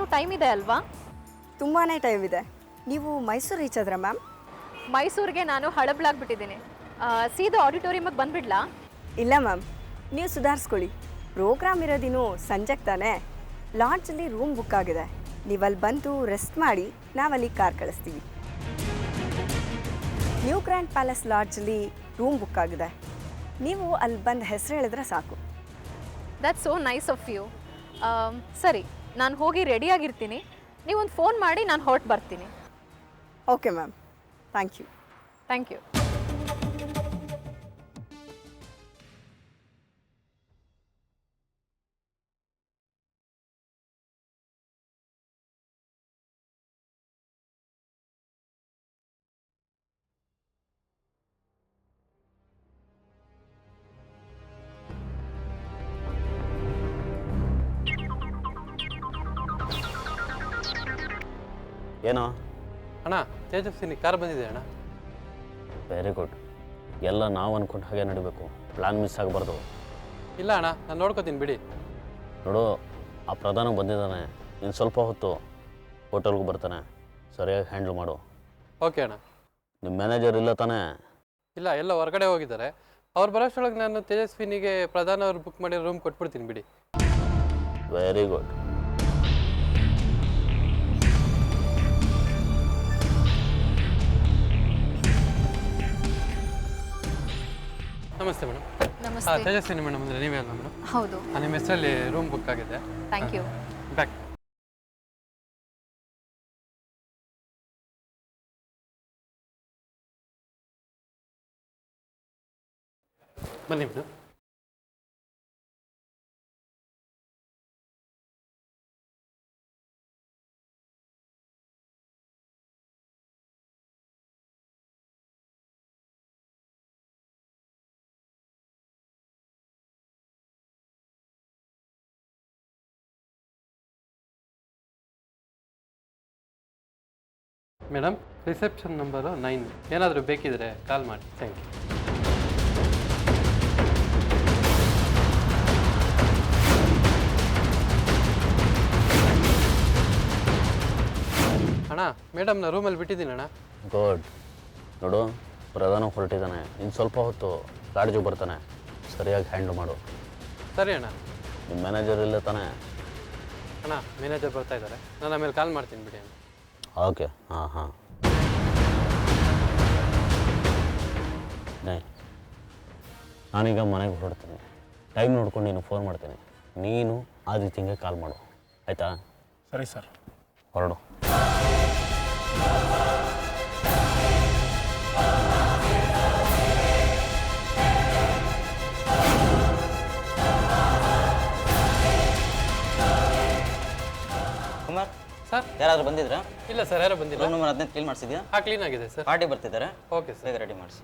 ಇನ್ನೂ ಟೈಮ್ ಇದೆ ಅಲ್ವಾ? ತುಂಬಾ ಟೈಮ್ ಇದೆ. ನೀವು ಮೈಸೂರು ರೀಚ್ ಆದ್ರಾ ಮ್ಯಾಮ್? ಮೈಸೂರಿಗೆ ನಾನು ಹಳಬ್ಳಾಗ್ಬಿಟ್ಟಿದ್ದೀನಿ. ಸೀದಾ ಆಡಿಟೋರಿಯಮಿಗೆ ಬಂದುಬಿಡ್ಲಾ? ಇಲ್ಲ ಮ್ಯಾಮ್, ನೀವು ಸುಧಾರಿಸ್ಕೊಳ್ಳಿ. ಪ್ರೋಗ್ರಾಮ್ ಇರೋದಿನ್ನು ಸಂಜೆಗೆ ತಾನೇ. ಲಾಡ್ಜಲ್ಲಿ ರೂಮ್ ಬುಕ್ ಆಗಿದೆ. ನೀವು ಅಲ್ಲಿ ಬಂದು ರೆಸ್ಟ್ ಮಾಡಿ, ನಾವಲ್ಲಿ ಕಾರ್ ಕಳಿಸ್ತೀವಿ. ನ್ಯೂ ಗ್ರ್ಯಾಂಡ್ ಪ್ಯಾಲೇಸ್ ಲಾಡ್ಜಲ್ಲಿ ರೂಮ್ ಬುಕ್ ಆಗಿದೆ. ನೀವು ಅಲ್ಲಿ ಬಂದು ಹೆಸರು ಹೇಳಿದ್ರೆ ಸಾಕು. That's so nice of you. ಸರಿ, ನಾನು ಹೋಗಿ ರೆಡಿಯಾಗಿರ್ತೀನಿ. ನೀವೊಂದು ಫೋನ್ ಮಾಡಿ ನಾನು ಹೊರಟು ಬರ್ತೀನಿ. Okay ma'am, thank you. Thank you. ಏನೋ ಅಣ್ಣ, ತೇಜಸ್ವಿನಿ ಕಾರ್ ಬಂದಿದೆ ಅಣ್ಣ. Very good. ಎಲ್ಲ ನಾವು ಅಂದ್ಕೊಂಡು ಹಾಗೆ ನಡಿಬೇಕು. ಪ್ಲ್ಯಾನ್ ಮಿಸ್ ಆಗಬಾರ್ದು. ಇಲ್ಲ ಅಣ್ಣ, ನಾನು ನೋಡ್ಕೋತೀನಿ ಬಿಡಿ. ನೋಡು, ಆ ಪ್ರಧಾನ ಬಂದಿದ್ದಾನೆ. ಇನ್ನು ಸ್ವಲ್ಪ ಹೊತ್ತು ಹೋಟೆಲ್ಗೆ ಬರ್ತಾನೆ. ಸರಿಯಾಗಿ ಹ್ಯಾಂಡ್ಲ್ ಮಾಡು. ಓಕೆ ಅಣ್ಣ. ನಿಮ್ಮ ಮ್ಯಾನೇಜರ್ ಇಲ್ಲ ತಾನೇ? ಇಲ್ಲ, ಎಲ್ಲ ಹೊರಗಡೆ ಹೋಗಿದ್ದಾರೆ. ಅವ್ರು ಬರೋಷ್ಟೊಳಗೆ ನಾನು ತೇಜಸ್ವಿನಿಗೆ ಪ್ರಧಾನ ಅವ್ರು ಬುಕ್ ಮಾಡಿರೋ ರೂಮ್ ಕೊಟ್ಬಿಡ್ತೀನಿ ಬಿಡಿ. Very good. ನಮಸ್ತೆ ಮೇಡಮ್. ನಮಸ್ತೆ. ತೇಜಸ್ವಿನಿ ಮೇಡಮ್ ಅಂದರೆ ನೀವೇ ಅಲ್ಲ ಮೇಡಮ್? ಹೌದು. ನಿಮ್ಮ ಹೆಸರಲ್ಲಿ ರೂಮ್ ಬುಕ್ ಆಗಿದೆ. Thank you. ಬ್ಯಾಕ್ ಬನ್ನಿ ಮೇಡಮ್. Madam, reception number 9. ಏನಾದರೂ ಬೇಕಿದ್ರೆ ಕಾಲ್ ಮಾಡಿ. Thank you. ಅಣ್ಣ, ಮೇಡಮ್ನ ರೂಮಲ್ಲಿ ಬಿಟ್ಟಿದ್ದೀನಿ ಅಣ್ಣ. ಗುಡ್. ನೋಡು, ಪ್ರಧಾನ ಹೊರಟಿದ್ದಾನೆ. ಇನ್ನು ಸ್ವಲ್ಪ ಹೊತ್ತು ಲಾಡ್ಜಿಗೆ ಬರ್ತಾನೆ. ಸರಿಯಾಗಿ ಹ್ಯಾಂಡ್ಲ್ ಮಾಡು. ಸರಿ ಅಣ್ಣ. ನಿಮ್ಮ ಮ್ಯಾನೇಜರ್ ಇಲ್ಲ ತಾನೇ? ಅಣ್ಣ, ಮ್ಯಾನೇಜರ್ ಬರ್ತಾ ಇದ್ದಾರೆ. ನಾನು ಆಮೇಲೆ ಕಾಲ್ ಮಾಡ್ತೀನಿ ಬಿಡಿ ಅಣ್ಣ. ಓಕೆ. ಹಾಂ. ನಾನೀಗ ಮನೆಗೆ ಹೊರಡ್ತೀನಿ. ಟೈಮ್ ನೋಡ್ಕೊಂಡು ನೀನು ಫೋನ್ ಮಾಡ್ತೀನಿ. ನೀನು ಆದಿತ್ಯಂಗೆ ಕಾಲ್ ಮಾಡು, ಆಯಿತಾ? ಸರಿ ಸರ್. ಹೊರಡು. ಕುಮಾರ್ ಸರ್, ಯಾರಾದರೂ ಬಂದಿದ್ರಾ? ಇಲ್ಲ ಸರ್, ಯಾರೋ ಬಂದಿಲ್ಲ. ರೂಮ್ ನಂಬರ್ 15 ಕ್ಲೀನ್ ಮಾಡಿಸಿದ್ಯಾ? ಹಾಂ, ಕ್ಲೀನ್ ಆಗಿದೆ ಸರ್. ಪಾರ್ಟಿ ಬರ್ತಿದ್ದಾರೆ. Okay sir. ಬೇಗ ರೆಡಿ ಮಾಡಿಸಿ.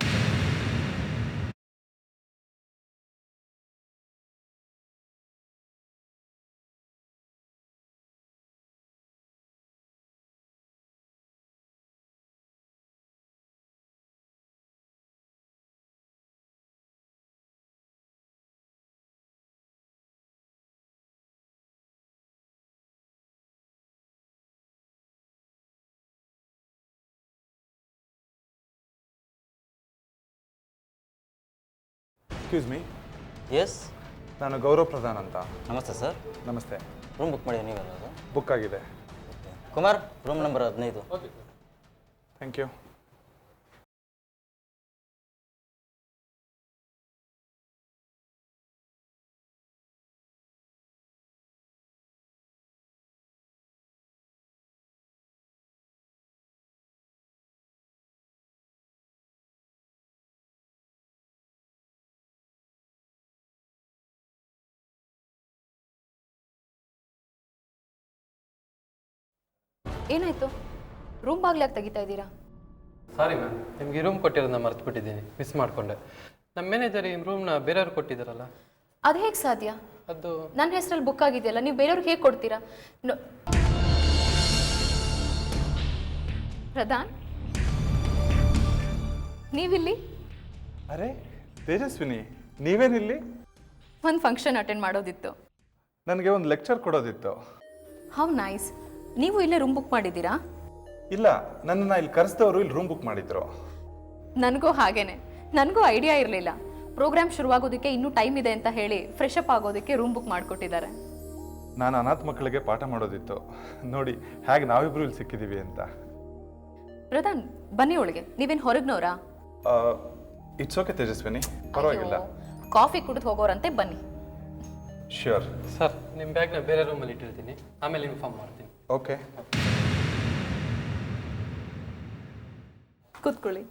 Excuse me. ಎಸ್, ನಾನು ಗೌರವ್ ಪ್ರಧಾನ್ ಅಂತ. ನಮಸ್ತೆ ಸರ್. ನಮಸ್ತೆ. ರೂಮ್ ಬುಕ್ ಮಾಡಿ ನೀವೆಲ್ಲ? ಬುಕ್ ಆಗಿದೆ. Kumar, room number 15. Okay sir. Thank you. ಏನಾಯಿತು? ರೂಮ್ ಬಾಗ್ಲಾಗಿ ತೆಗಿತಾ ಇದ್ದೀರಾ? ಸಾರಿ ಮ್ಯಾಮ್, ನಿಮಗೆ ರೂಮ್ ಕೊಟ್ಟಿರೋದನ್ನ ಮರ್ತುಬಿಟ್ಟಿದ್ದೀನಿ. ಮಿಸ್ ಮಾಡಿಕೊಂಡೆ. ನಮ್ಮ ಮ್ಯಾನೇಜರ್ ಈ ರೂಮ್ನ ಬೇರೆಯವ್ರು ಕೊಟ್ಟಿದ್ದಾರಲ್ಲ. ಅದು ಹೇಗೆ ಸಾಧ್ಯ? ಅದು ನನ್ನ ಹೆಸರಲ್ಲಿ ಬುಕ್ ಆಗಿದೆಯಲ್ಲ, ನೀವು ಬೇರೆಯವ್ರಿಗೆ ಹೇಗೆ ಕೊಡ್ತೀರಾ? ಪ್ರಧಾನ್, ನೀವಿಲ್ಲಿ? ಅರೆ ತೇಜಸ್ವಿನಿ, ನೀವೇನಿಲ್ಲಿ? ಒಂದು ಫಂಕ್ಷನ್ ಅಟೆಂಡ್ ಮಾಡೋದಿತ್ತು. ನನಗೆ ಒಂದು ಲೆಕ್ಚರ್ ಕೊಡೋದಿತ್ತು. How nice. ನೀವು ಇಲ್ಲೇ ರೂಮ್ ಬುಕ್ ಮಾಡಿದ್ದೀರಾ? ಇಲ್ಲ, ನನ್ನನ್ನು ಇಲ್ಲಿ ಕರೆಸಿದವರು ಇಲ್ಲಿ ರೂಮ್ ಬುಕ್ ಮಾಡಿದ್ರು. ನನಗೂ ಹಾಗೇನೆ. ನನಗೂ ಐಡಿಯಾ ಇರಲಿಲ್ಲ. ಪ್ರೋಗ್ರಾಮ್ ಶುರುವಾಗೋದಕ್ಕೆ ಇನ್ನೂ ಟೈಮ್ ಇದೆ ಅಂತ ಹೇಳಿ ಫ್ರೆಶ್ ಅಪ್ ಆಗೋದಕ್ಕೆ ರೂಮ್ ಬುಕ್ ಮಾಡಿಕೊಟ್ಟಿದ್ದಾರೆ. ನಾನು ಅನಾಥ ಮಕ್ಕಳಿಗೆ ಪಾಠ ಮಾಡೋದಿತ್ತು. ನೋಡಿ ಹೇಗೆ ನಾವಿಬ್ರು ಇಲ್ಲಿ ಸಿಕ್ಕಿದ್ದೀವಿ ಅಂತ. ಪ್ರಧಾನ್, ಬನ್ನಿ ಒಳಗೆ. ನೀವೇನು ಹೊರಗ್ನೋರಾ? ಇಟ್ಸ್ ಓಕೆ ತೇಜಸ್ವಿನಿ, ಪರವಾಗಿಲ್ಲ. ಕಾಫಿ ಕುಡಿದು ಹೋಗೋರಂತೆ, ಬನ್ನಿ. ಶ್ಯೂರ್. ಸರ್, ನಿಮ್ಮ ಬ್ಯಾಗ್ನ ಬೇರೆ ರೂಮಲ್ಲಿ ಇಟ್ಟಿರ್ತೀನಿ, ಆಮೇಲೆ ಇನ್ಫಾರ್ಮ್ ಮಾಡ್ತೀನಿ. ಓಕೆ. ಕೂತ್ಕೊಳ್ಳಿ.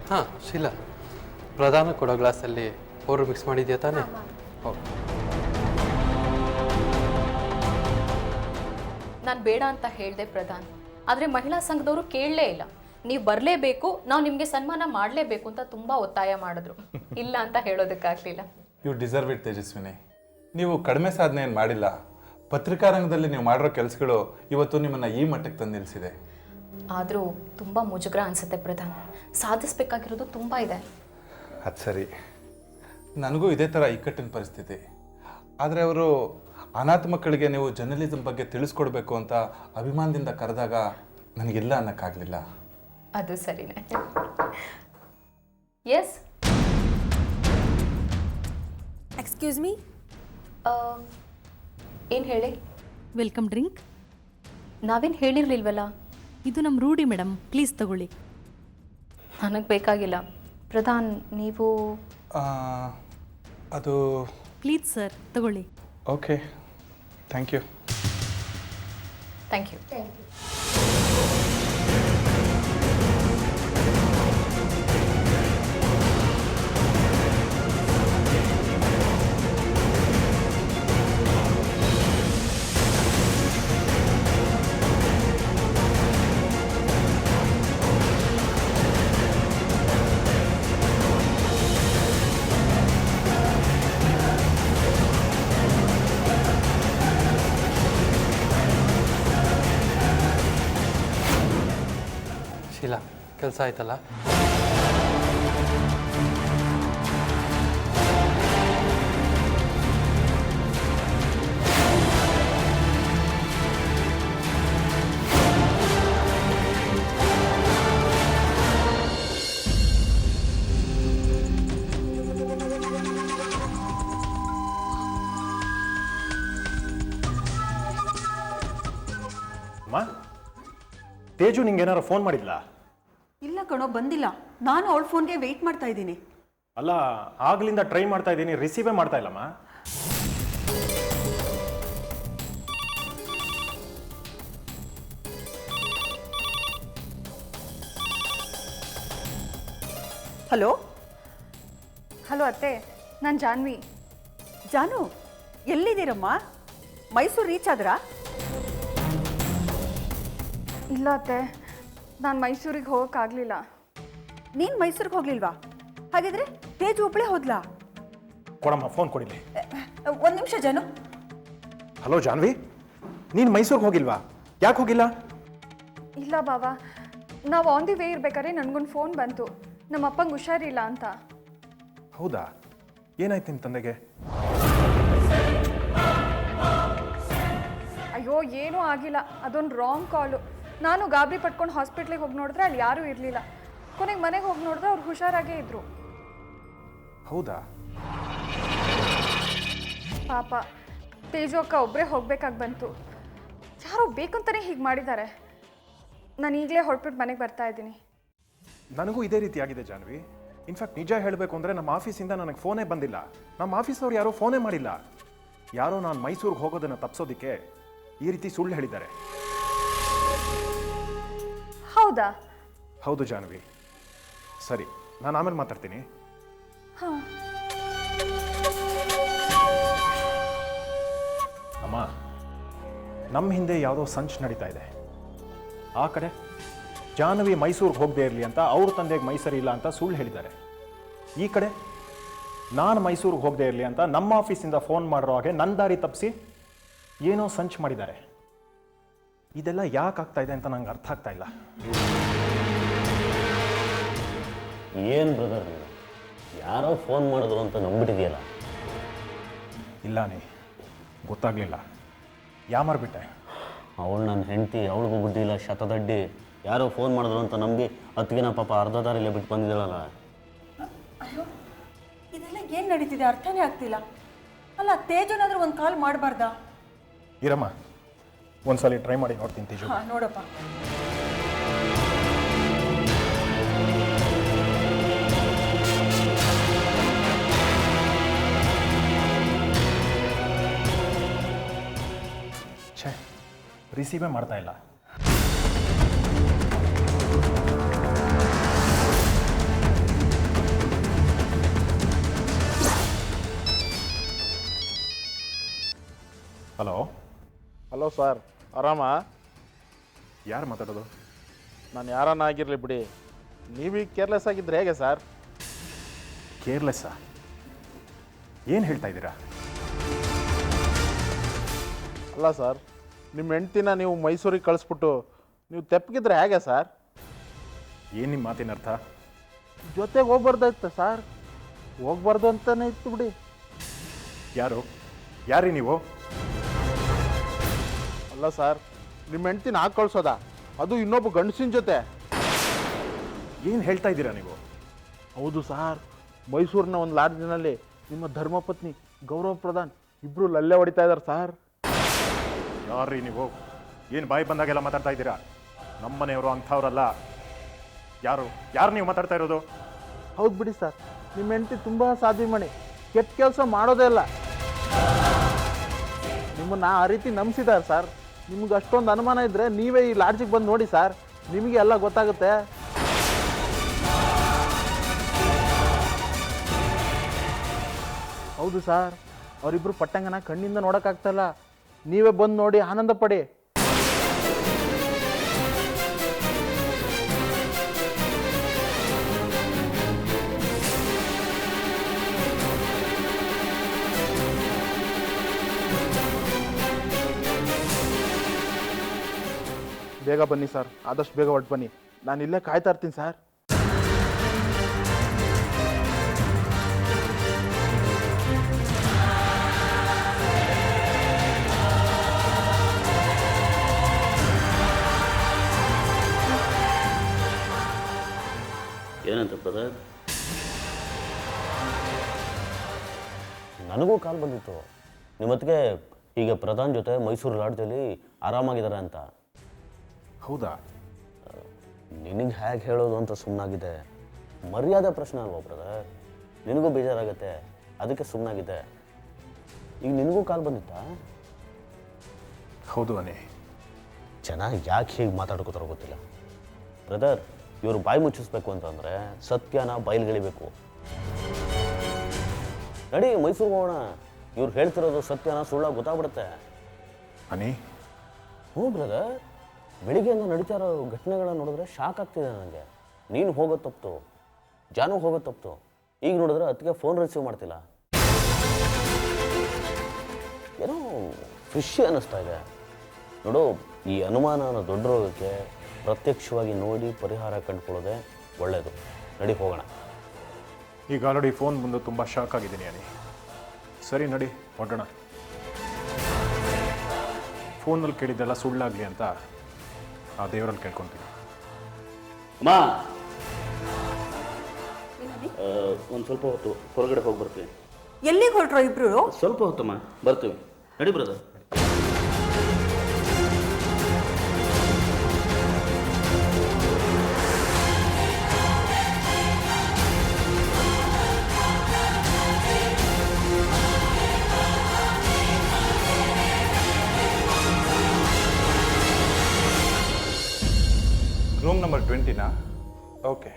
ಹಾಂ ಶೀಲಾ, ಪ್ರಧಾನ ಕೊಡೋ ಗ್ಲಾಸಲ್ಲಿ ಪೌಡ್ರ್ ಮಿಕ್ಸ್ ಮಾಡಿದ್ಯಾ ತಾನೇ? ಓಕೆ. ನಾನು ಬೇಡ ಅಂತ ಹೇಳಿದೆ ಪ್ರಧಾನ್, ಆದರೆ ಮಹಿಳಾ ಸಂಘದವರು ಕೇಳಲೇ ಇಲ್ಲ. ನೀವು ಬರಲೇಬೇಕು, ನಾವು ನಿಮಗೆ ಸನ್ಮಾನ ಮಾಡಲೇಬೇಕು ಅಂತ ತುಂಬ ಒತ್ತಾಯ ಮಾಡಿದ್ರು. ಇಲ್ಲ ಅಂತ ಹೇಳೋದಕ್ಕಾಗಲಿಲ್ಲ. You deserve it Tejaswini. ನೀವು ಕಡಿಮೆ ಸಾಧನೆ ಏನು ಮಾಡಿಲ್ಲ. ಪತ್ರಿಕಾ ರಂಗದಲ್ಲಿ ನೀವು ಮಾಡಿರೋ ಕೆಲಸಗಳು ಇವತ್ತು ನಿಮ್ಮನ್ನು ಈ ಮಟ್ಟಕ್ಕೆ ತಂದು ನಿಲ್ಲಿಸಿದೆ. ಆದರೂ ತುಂಬ ಮುಜುಗರ ಅನಿಸುತ್ತೆ ಪ್ರಧಾನ್. ಸಾಧಿಸಬೇಕಾಗಿರೋದು ತುಂಬ ಇದೆ. ಅದು ಸರಿ, ನನಗೂ ಇದೇ ಥರ ಇಕ್ಕಟ್ಟಿನ ಪರಿಸ್ಥಿತಿ. ಆದರೆ ಅವರು ಅನಾಥ ಮಕ್ಕಳಿಗೆ ನೀವು ಜರ್ನಲಿಸಮ್ ಬಗ್ಗೆ ತಿಳಿಸ್ಕೊಡ್ಬೇಕು ಅಂತ ಅಭಿಮಾನದಿಂದ ಕರೆದಾಗ ನನಗಿಲ್ಲ ಅನ್ನೋಕ್ಕಾಗಲಿಲ್ಲ. ಅದು ಸರಿನೇ. Yes, excuse me. ಏನು ಹೇಳಿ? Welcome drink. ನಾವೇನು ಹೇಳಿರಲಿಲ್ವಲ್ಲ. ಇದು ನಮ್ಮ ರೂಢಿ ಮೇಡಮ್, ಪ್ಲೀಸ್ ತಗೊಳ್ಳಿ. ನನಗೆ ಬೇಕಾಗಿಲ್ಲ. ಪ್ರಧಾನ್, ನೀವು ಅದು ಪ್ಲೀಸ್ ಸರ್, ತಗೊಳ್ಳಿ. Okay, thank you. Thank you. Sheela, ಕೆಲಸ ಆಯ್ತಲ್ಲ? ಅಮ್ಮ, ತೇಜು ನಿಂಗೆ ಏನಾರು ಫೋನ್ ಮಾಡಿದ್ಲಾ? ಇಲ್ಲ ಕಣೋ, ಬಂದಿಲ್ಲ. ನಾನು ಅವಳ ಫೋನ್ಗೆ ವೆಯ್ಟ್ ಮಾಡ್ತಾ ಇದ್ದೀನಿ. ಅಲ್ಲ, ಆಗ್ಲಿಂದ ಟ್ರೈ ಮಾಡ್ತಾ ಇದ್ದೀನಿ, ರಿಸೀವೇ ಮಾಡ್ತಾ ಇಲ್ಲಮ್ಮ. ಹಲೋ ಹಲೋ ಅತ್ತೆ, ನಾನು ಜಾನ್ವಿ. ಜಾನು, ಎಲ್ಲಿದ್ದೀರಮ್ಮ? ಮೈಸೂರು ರೀಚ್ ಆದ್ರಾ? ಇಲ್ಲ ಅತ್ತೆ, ನಾನು ಮೈಸೂರಿಗೆ ಹೋಗೋಕ್ಕಾಗಲಿಲ್ಲ. ನೀನು ಮೈಸೂರಿಗೆ ಹೋಗ್ಲಿಲ್ವಾ? ಹಾಗಿದ್ರೆ ತೇಜು ಒಬ್ಬಳೇ ಹೋದ್ಲಾ? ಕೊಡಮ್ಮ, ಫೋನ್ ಕೊಡಿಲಿ. ಒಂದು ನಿಮಿಷ ಜಾನು. ಹಲೋ ಜಾನ್ವಿ, ನೀನು ಮೈಸೂರಿಗೆ ಹೋಗಿಲ್ವಾ? ಯಾಕೆ ಹೋಗಿಲ್ಲ? ಇಲ್ಲ ಬಾವಾ, ನಾವು ಆನ್ ದಿ ವೇ ಇರ್ಬೇಕಾದ್ರೆ ನನಗೊಂದು ಫೋನ್ ಬಂತು, ನಮ್ಮ ಅಪ್ಪಂಗೆ ಹುಷಾರಿಲ್ಲ ಅಂತ. ಹೌದಾ? ಏನಾಯ್ತು ನಿಮ್ಮ ತಂದೆಗೆ? ಅಯ್ಯೋ, ಏನೂ ಆಗಿಲ್ಲ. ಅದೊಂದು ರಾಂಗ್ ಕಾಲು. ನಾನು ಗಾಬರಿ ಪಟ್ಕೊಂಡು ಹಾಸ್ಪಿಟ್ಲಿಗೆ ಹೋಗಿ ನೋಡಿದ್ರೆ ಅಲ್ಲಿ ಯಾರೂ ಇರಲಿಲ್ಲ. ಕೊನೆಗೆ ಮನೆಗೆ ಹೋಗಿ ನೋಡಿದ್ರೆ ಅವ್ರು ಹುಷಾರಾಗೇ ಇದ್ರು. ಹೌದಾ? ಪಾಪ ತೇಜು ಅಕ್ಕ ಒಬ್ಬರೇ ಹೋಗ್ಬೇಕಾಗಿ ಬಂತು. ಯಾರೋ ಬೇಕಂತಲೇ ಹೀಗೆ ಮಾಡಿದ್ದಾರೆ. ನಾನು ಈಗಲೇ ಹೊರಟ್ಬಿಟ್ಟು ಮನೆಗೆ ಬರ್ತಾ ಇದ್ದೀನಿ. ನನಗೂ ಇದೇ ರೀತಿ ಆಗಿದೆ ಜಾನ್ವಿ. ಇನ್ಫ್ಯಾಕ್ಟ್ ನಿಜ ಹೇಳಬೇಕು ಅಂದರೆ ನಮ್ಮ ಆಫೀಸಿಂದ ನನಗೆ ಫೋನೇ ಬಂದಿಲ್ಲ. ನಮ್ಮ ಆಫೀಸವ್ರು ಯಾರೋ ಫೋನೇ ಮಾಡಿಲ್ಲ. ಯಾರೋ ನಾನು ಮೈಸೂರಿಗೆ ಹೋಗೋದನ್ನು ತಪ್ಪಿಸೋದಕ್ಕೆ ಈ ರೀತಿ ಸುಳ್ಳು ಹೇಳಿದ್ದಾರೆ. ಹೌದಾ? ಹೌದು ಜಾನ್ವಿ. ಸರಿ, ನಾನು ಆಮೇಲೆ ಮಾತಾಡ್ತೀನಿ. ಹಾಂ. ಅಮ್ಮ, ನಮ್ಮ ಹಿಂದೆ ಯಾವುದೋ ಸಂಚು ನಡೀತಾ ಇದೆ. ಆ ಕಡೆ ಜಾಹ್ನವಿ ಮೈಸೂರಿಗೆ ಹೋಗದೆ ಇರಲಿ ಅಂತ ಅವ್ರ ತಂದೆಗೆ ಮೈಸೂರು ಇಲ್ಲ ಅಂತ ಸುಳ್ಳು ಹೇಳಿದ್ದಾರೆ. ಈ ಕಡೆ ನಾನು ಮೈಸೂರಿಗೆ ಹೋಗದೆ ಇರಲಿ ಅಂತ ನಮ್ಮ ಆಫೀಸಿಂದ ಫೋನ್ ಮಾಡಿರೋ ಹಾಗೆ ನನ್ನ ದಾರಿ ತಪ್ಪಿಸಿ ಏನೋ ಸಂಚು ಮಾಡಿದ್ದಾರೆ. ಇದೆಲ್ಲ ಯಾಕೆ ಆಗ್ತಾ ಇದೆ ಅಂತ ನಂಗೆ ಅರ್ಥ ಆಗ್ತಾ ಇಲ್ಲ. ಏನು ಬ್ರದರ್ ನೀನು ಯಾರೋ ಫೋನ್ ಮಾಡಿದ್ರು ಅಂತ ನಂಬಿಟ್ಟಿದೆಯಲ್ಲ. ಇಲ್ಲ ನೀ ಗೊತ್ತಾಗಲಿಲ್ಲ, ಯಾಮಾರ್ಬಿಟ್ಟೆ. ಅವಳು ನನ್ನ ಹೆಂಡತಿ, ಅವಳಿಗೂ ಬುದ್ಧಿ ಇಲ್ಲ, ಶತದಡ್ಡಿ. ಯಾರೋ ಫೋನ್ ಮಾಡಿದ್ರು ಅಂತ ನಂಬಿ ಅದಕ್ಕೆ ನಾ ಪಾಪ ಅರ್ಧ ದಾರಿಲೇ ಬಿಟ್ಟು ಬಂದಿದ್ದಾಳಲ್ಲ. ಅಯ್ಯೋ, ಇದೆಲ್ಲ ಏನು ನಡೀತಿದೆ ಅರ್ಥನೇ ಆಗ್ತಿಲ್ಲ. ಅಲ್ಲ, ತೇಜನಾದ್ರೂ ಒಂದು ಕಾಲ್ ಮಾಡಬಾರ್ದಾ? ಇರಮ್ಮ, ಒಂದ್ಸಲಿ ಟ್ರೈ ಮಾಡಿ ನೋಡ್ತೀನಿ ತೇಜು. ಹಾಂ, ನೋಡಪ್ಪ. ಛೇ, ರಿಸೀವೇ ಮಾಡ್ತಾ ಇಲ್ಲ. ಹಲೋ. ಹಲೋ ಸರ್, ಆರಾಮ? ಯಾರು ಮಾತಾಡೋದು? ನಾನು ಯಾರನ್ನಾಗಿರಲಿ ಬಿಡಿ, ನೀವೀಗ ಕೇರ್ಲೆಸ್ ಆಗಿದ್ರೆ ಹೇಗೆ ಸರ್? ಕೇರ್ಲೆಸ್ಸಾ? ಏನು ಹೇಳ್ತಾ ಇದ್ದೀರಾ? ಅಲ್ಲ ಸರ್, ನಿಮ್ಮ ಹೆಂಡ್ತಿನ ನೀವು ಮೈಸೂರಿಗೆ ಕಳಿಸ್ಬಿಟ್ಟು ನೀವು ತೆಪ್ಪಗಿದ್ರೆ ಹೇಗೆ ಸರ್? ಏನು ನಿಮ್ಮ ಮಾತಿನ ಅರ್ಥ? ಜೊತೆಗೆ ಹೋಗ್ಬಾರ್ದಾಯ್ತು ಸರ್. ಹೋಗ್ಬಾರ್ದು ಅಂತಲೇ ಇತ್ತು ಬಿಡಿ. ಯಾರೀ ನೀವು? ಅಲ್ಲ ಸರ್, ನಿಮ್ಮ ಹೆಂಡ್ತಿನ ಹಾಕಿ ಕಳ್ಸೋದಾ, ಅದು ಇನ್ನೊಬ್ಬ ಗಂಡಸಿನ ಜೊತೆ? ಏನು ಹೇಳ್ತಾ ಇದ್ದೀರಾ ನೀವು? ಹೌದು ಸರ್, ಮೈಸೂರಿನ ಒಂದು ಲಾಡ್ಜಿನಲ್ಲಿ ನಿಮ್ಮ ಧರ್ಮಪತ್ನಿ ಗೌರವ ಪ್ರಧಾನ್ ಇಬ್ಬರು ಲಲ್ಲೆ ಹೊಡಿತಾ ಇದ್ದಾರೆ ಸರ್. ಯಾರ್ರೀ ನೀವು? ಏನು ಬಾಯಿ ಬಂದಾಗೆಲ್ಲ ಮಾತಾಡ್ತಾ ಇದ್ದೀರಾ? ನಮ್ಮನೆಯವರು ಅಂಥವ್ರಲ್ಲ. ಯಾರು ನೀವು ಮಾತಾಡ್ತಾ ಇರೋದು? ಹೌದು ಬಿಡಿ ಸರ್, ನಿಮ್ಮ ಹೆಂಡತಿ ತುಂಬ ಸಾಧ್ವಿಮಣಿ, ಕೆಟ್ಟ ಕೆಲಸ ಮಾಡೋದೇ ಇಲ್ಲ. ನಿಮ್ಮನ್ನು ಆ ರೀತಿ ನಂಬಿಸಿದ್ದಾರೆ ಸರ್. ನಿಮ್ಗೆ ಅಷ್ಟೊಂದು ಅನುಮಾನ ಇದ್ದರೆ ನೀವೇ ಈ ಲಾಡ್ಜಿಗೆ ಬಂದು ನೋಡಿ ಸರ್, ನಿಮಗೆ ಎಲ್ಲ ಗೊತ್ತಾಗುತ್ತೆ. ಹೌದು ಸರ್, ಅವರಿಬ್ಬರು ಪಟ್ಟಂಗನ ಕಣ್ಣಿಂದ ನೋಡೋಕ್ಕಾಗ್ತಾಯಿಲ್ಲ. ನೀವೇ ಬಂದು ನೋಡಿ ಆನಂದ ಪಡಿ. ಬೇಗ ಬನ್ನಿ ಸರ್, ಆದಷ್ಟು ಬೇಗ ಹೊರಟು ಬನ್ನಿ. ನಾನು ಇಲ್ಲೇ ಕಾಯ್ತಾ ಇರ್ತೀನಿ ಸರ್. ಏನಂತ ಬ್ರದರ್? ನನಗೂ ಕಾಲ್ ಬಂದಿತ್ತು ನಿಮ್ಮತ್ತಿಗೆ ಈಗ ಪ್ರಧಾನ್ ಜೊತೆ ಮೈಸೂರು ಲಾಡ್ಜಲ್ಲಿ ಆರಾಮಾಗಿದ್ದಾರೆ ಅಂತ. ಹೌದಾ? ನಿನಗೆ ಹೇಗೆ ಹೇಳೋದು ಅಂತ ಸುಮ್ಮನಾಗಿದೆ. ಮರ್ಯಾದೆ ಪ್ರಶ್ನೆ ಅಲ್ವಾ ಬ್ರದರ್? ನಿನಗೂ ಬೇಜಾರಾಗತ್ತೆ, ಅದಕ್ಕೆ ಸುಮ್ಮನಾಗಿದೆ. ಈಗ ನಿನಗೂ ಕಾಲ್ ಬಂದಿತ್ತಾ? ಹೌದು ಅನೇ. ಜನ ಯಾಕೆ ಹೀಗೆ ಮಾತಾಡ್ಕೋತಾರೋ ಗೊತ್ತಿಲ್ಲ ಬ್ರದರ್. ಇವರು ಬಾಯಿ ಮುಚ್ಚಿಸ್ಬೇಕು ಅಂತಂದರೆ ಸತ್ಯನ ಬಯಲ್ಗೆಳಿಬೇಕು. ನಡಿ ಮೈಸೂರಿಗೆ ಹೋಗೋಣ, ಇವ್ರು ಹೇಳ್ತಿರೋದು ಸತ್ಯನ ಸುಳ್ಳ ಗೊತ್ತಾಗ್ಬಿಡುತ್ತೆ. ಅನೇ? ಹ್ಞೂ ಬ್ರದರ್, ಬೆಳಿಗ್ಗೆಯಿಂದ ನಡೀತಾ ಇರೋ ಘಟನೆಗಳನ್ನ ನೋಡಿದ್ರೆ ಶಾಕ್ ಆಗ್ತಿದೆ ನನಗೆ. ನೀನು ಹೋಗೋದು ತಪ್ಪಿತು, ಜಾನು ಹೋಗೋದು ತಪ್ಪಿತು. ಈಗ ನೋಡಿದ್ರೆ ಅದಕ್ಕೆ ಫೋನ್ ರಿಸೀವ್ ಮಾಡ್ತಿಲ್ಲ. ಏನೋ ಖುಷಿ ಅನ್ನಿಸ್ತಾ ಇದೆ ನೋಡು. ಈ ಅನುಮಾನನ ದೊಡ್ಡ ರೋಗಕ್ಕೆ ಪ್ರತ್ಯಕ್ಷವಾಗಿ ನೋಡಿ ಪರಿಹಾರ ಕಂಡುಕೊಳ್ಳೋದೇ ಒಳ್ಳೆಯದು. ನಡಿ ಹೋಗೋಣ. ಈಗ ಆಲ್ರೆಡಿ ಫೋನ್ ಬಂದು ತುಂಬ ಶಾಕ್ ಆಗಿದ್ದೀನಿ ಅನಿ. ಸರಿ ನಡಿ ಹೊರಡೋಣ. ಫೋನಲ್ಲಿ ಕೇಳಿದ್ದೆಲ್ಲ ಸುಳ್ಳಾಗಲಿ ಅಂತ ಆ ದೇವರಲ್ಲಿ ಕೇಳ್ಕೊತೀನಿ. ಅಮ್ಮ, ಒಂದು ಸ್ವಲ್ಪ ಹೊತ್ತು ಹೊರಗಡೆ ಹೋಗಿ ಬರ್ತೀವಿ. ಎಲ್ಲಿಗೆ ಹೊರಟ್ರೋ ಇಬ್ರು? ಸ್ವಲ್ಪ ಹೊತ್ತಮ್ಮ, ಬರ್ತೀವಿ. ನಡಿ ಬ್ರದರ್. ರೂಮ್ ನಂಬರ್ 20ನಾ? Okay,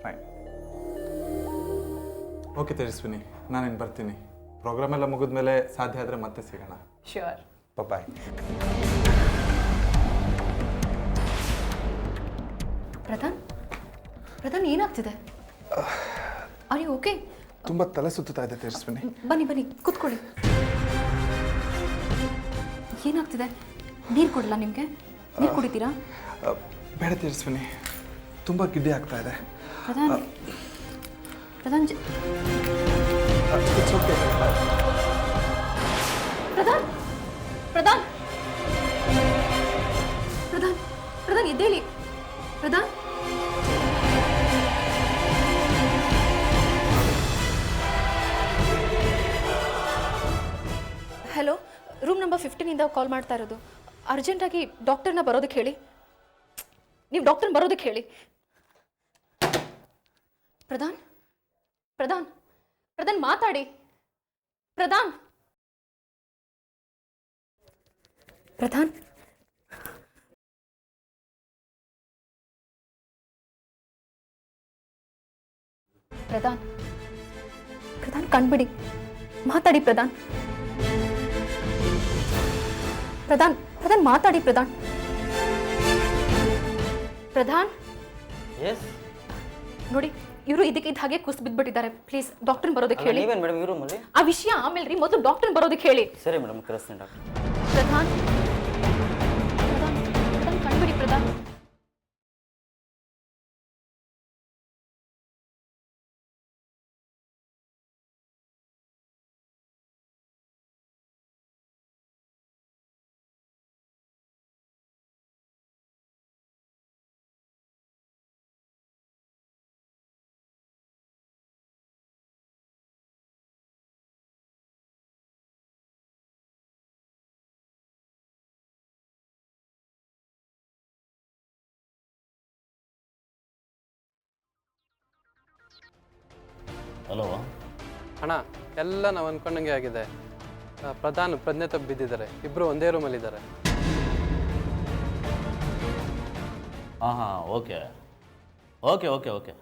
fine. ಓಕೆ ತೇಜಸ್ವಿನಿ, ನಾನೇನು ಬರ್ತೀನಿ. ಪ್ರೋಗ್ರಾಮ್ ಎಲ್ಲ ಮುಗಿದ್ಮೇಲೆ ಸಾಧ್ಯ ಆದರೆ ಮತ್ತೆ ಸಿಗೋಣ. ಶ್ಯೂರ್. ಬಾಯ್. ಪ್ರಧಾನ್ ಏನಾಗ್ತಿದೆ? Are you okay? ತುಂಬ ತಲೆ ಸುತ್ತಾ ಇದೆ ತೇಜಸ್ವಿನಿ. ಬನ್ನಿ ಕೂತ್ಕೊಳ್ಳಿ. ಏನಾಗ್ತಿದೆ? ನೀರು ಕೊಡಲ್ಲ ನಿಮಗೆ? ನೀರು ಕುಡಿತೀರಾ? ಬೇಡ ತೇಜಸ್ವಿನಿ, ತುಂಬ ಗಿಡ್ಡೆ ಆಗ್ತಾ ಇದೆ. Pradhan Pradhan it's okay. ಪ್ರಧಾನ್ ಪ್ರಧಾನ್ ಪ್ರಧಾನ್ ಪ್ರಧಾನ್ ಎದ್ದೇಳಿ ಪ್ರಧಾನ್. ಹಲೋ, ರೂಮ್ ನಂಬರ್ 15ಇಂದ ಕಾಲ್ ಮಾಡ್ತಾ ಇರೋದು. ಅರ್ಜೆಂಟಾಗಿ ಡಾಕ್ಟರ್ನ ಬರೋದಕ್ಕೆ ಹೇಳಿ. ನೀವು ಡಾಕ್ಟರ್ನ ಬರೋದಕ್ಕೆ ಹೇಳಿ. ಪ್ರಧಾನ್ ಪ್ರಧಾನ್ ಪ್ರಧಾನ್ ಮಾತಾಡಿ. ಪ್ರಧಾನ್ ಪ್ರಧಾನ್ ಪ್ರಧಾನ್ ಪ್ರಧಾನ್ ಕಣ್ಬಿಡಿ, ಮಾತಾಡಿ ಪ್ರಧಾನ್. ಪ್ರಧಾನ್ ಪ್ರಧಾನ್ ಮಾತಾಡಿ ಪ್ರಧಾನ್. ಪ್ರಧಾನ್ ಎಸ್ ನೋಡಿ, ಇವರು ಇದಕ್ಕಿದ್ದ ಹಾಗೆ ಕುಸ್ ಬಿದ್ಬಿಟ್ಟಿದ್ದಾರೆ. ಪ್ಲೀಸ್ ಡಾಕ್ಟರ್ ಬರೋದಕ್ಕೆ ಹೇಳಿ. ನೀವೇನು ಮೇಡಮ್ ಈ ರೂಮಲ್ಲಿ? ಆ ವಿಷಯ ಆಮೇಲೆ ರೀ, ಮೊದಲು ಡಾಕ್ಟರ್ ಬರೋದಕ್ಕೆ ಹೇಳಿ. ಸರಿ ಮೇಡಮ್, ಕಳಿಸ್ತೀನಿ ಡಾಕ್ಟರ್. ಪ್ರಧಾನ್ ಪ್ರಧಾನ್ ಪ್ರಧಾನ್ ಕಣ್ಬಿಡಿ ಪ್ರಧಾನ್. ಹಲೋ ಅಣ್ಣ, ಎಲ್ಲ ನಾವು ಅಂದ್ಕೊಂಡಂಗೆ ಆಗಿದೆ. ಪ್ರಧಾನ್ ಪ್ರಜ್ಞೆ ತಪ್ಪಿ ಬಿದ್ದಿದ್ದಾರೆ. ಇಬ್ಬರು ಒಂದೇ ರೂಮಲ್ಲಿದ್ದಾರೆ. ಹಾಂ ಹಾಂ, ಓಕೆ ಓಕೆ ಓಕೆ ಓಕೆ